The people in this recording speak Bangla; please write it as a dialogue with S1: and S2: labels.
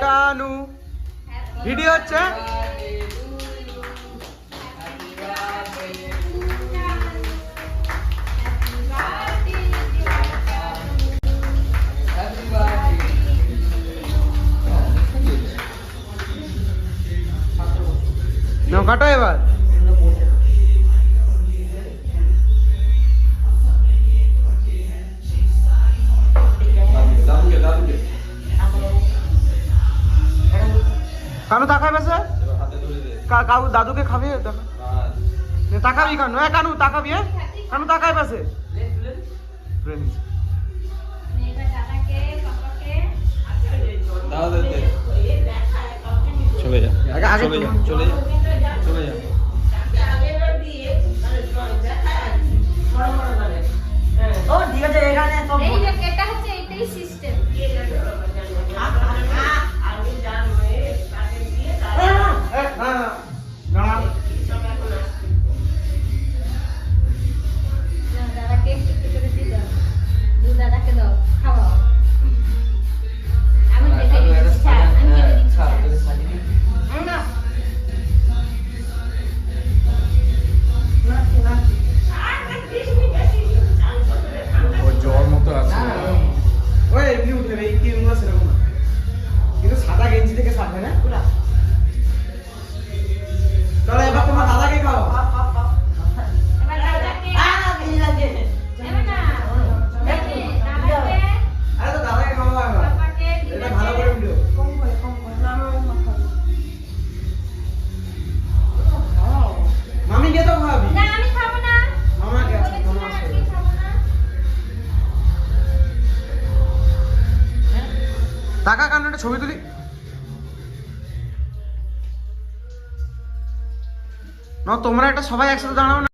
S1: কানু ভিডিও হচ্ছে। কাটো এবার। কানু তাকাই পাশে কাকু দাদুকে খাবি তাকাবি কানু কানু তাকাবি কানু তাকাই পাশে
S2: চলে যা আগে চলে যা চলে যা চলে যা
S3: ও ঠিক আছে এখানে সব
S4: এই যে এটা হচ্ছে এইটাই সিস্টেম।
S3: আমি জানবো তাকে দিয়ে
S4: দাদাকে একটু করে দিয়ে দাও, দাদাকে দাও খাওয়াও। আমি কেটে দিচ্ছি, আমি কেটে দিচ্ছি।
S3: না
S2: জ্বর মতো আছে
S1: ওই এমনি উঠে এই কি উঠে সেরকম না, কিন্তু সাদা গেঞ্জি থেকে সামনে না পুরা। চলো এবার তোমার দাদাকে খাও।
S4: এবার দাদাকে
S3: বেশি লাগে
S4: এবার না দাদাকে
S1: আরে তো দাদাকে খাওয়া এবার,
S4: পাপাকে
S1: এটা ভালো করে ভিডিও।
S3: কম করে না
S1: মামি কে তো খাওয়াবি?
S4: না আমি খাবো না।
S1: মামা কে আছে?
S4: বলেছিলাম
S1: মামা
S4: আজকে
S1: আছে।
S4: খাবো না।
S1: টাকা কারণ একটা ছবি তুলি না, তোমরা একটা সবাই একসাথে দাঁড়াও না।